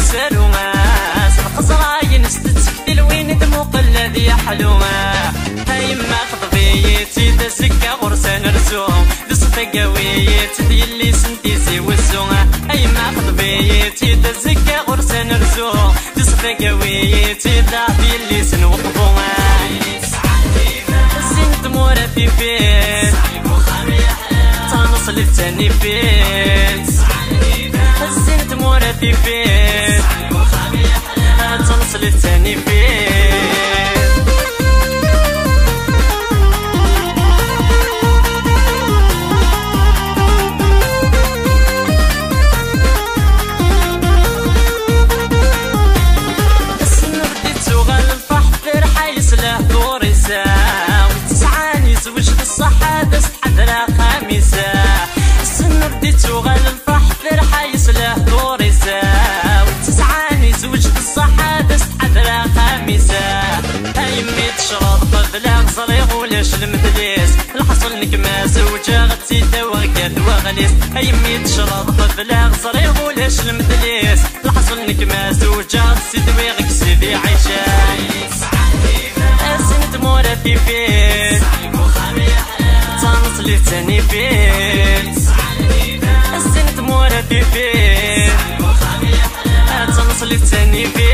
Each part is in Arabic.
وسالوما القصراين استتسكتي الوين دموق الذي يحلوما هيما خطبيتي دزكا غرسان رسوم دصفا قويت ديالي سنتي سي وسوما هيما خطبيتي دزكا غرسان رسوم دصفا قويت ديالي سنوقفوما زين تمورا في بيت تنصل الثاني فيت زين تمورا في بيت تنصل الثاني فيت السن رديتو غال الفحفر حيس له دوريسا وتسعاني زوج بالصحة دست حضرة خامسة السن رديتو غال الفحفر حيس له دوريسا وتسعاني زوج بالصحة دست حضرة خامسة هيمي تشرب قبل غزريغ ولاش المدليس الحصل نكماس وجا غتي دواكات وغليس هيمي تشرب قبل غزريغ ولاش المدليس الحصل نكماس وجا غتي دواغك سيدي عيشة اسن تمورا في بيت تنصلي تاني بيت اسن تمورا في بيت تنصلي تاني بيت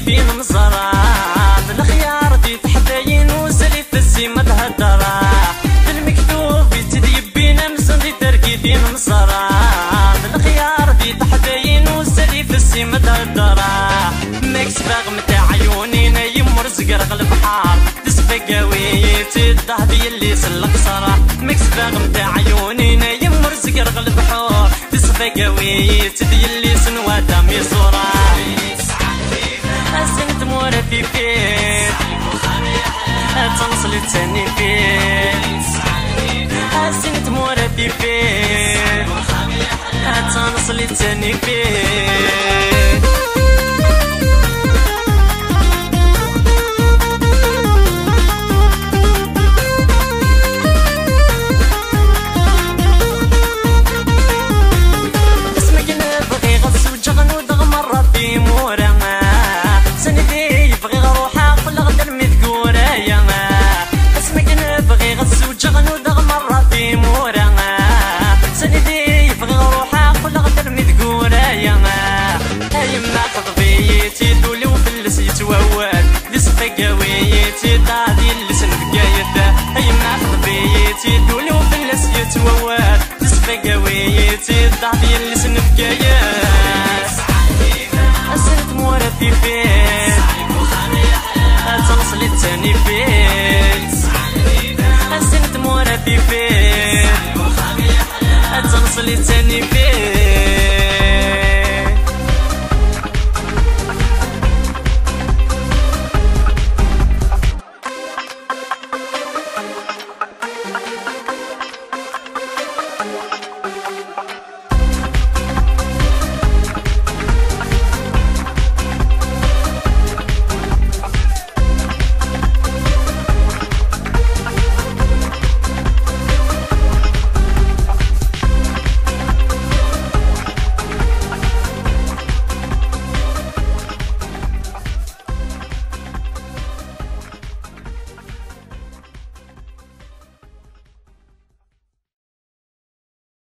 دين مزرعة بالخيار دي تحداين وسلي في السيما تهدرة بالمكتوب يتديب بينا مزن دي تركي دين مزرعة بالخيار دي تحداين وسلي في السيما تهدرة مكس باغ متاع عيوني نايم مرزقر غلب حار دسفا قويتي الضهدي اللي سلق صرا مكس باغ متاع عيوني نايم مرزقر غلب حار دسفا قويتي اللي سنوا دامي صورة اسن تمورا في بيت تنصل الثاني بيت اسن تمورا في بيت تنصل الثاني بيت اسمك نبغي غزو جغن ودغ مرة في مورا سندي يبغي روحه كل غدا المذكورة يا ما اسمك نبغي غزو جغن ودغ مرة في مورا سندي يبغي روحه كل غدا المذكورة يا ما هيما خطبيتي دولي وفلس يتوهوال لسفا قويتي دادي اللسن بقايته هيما خطبيتي دولي وفلس يتوهوال لسفا قويتي دادي اللسن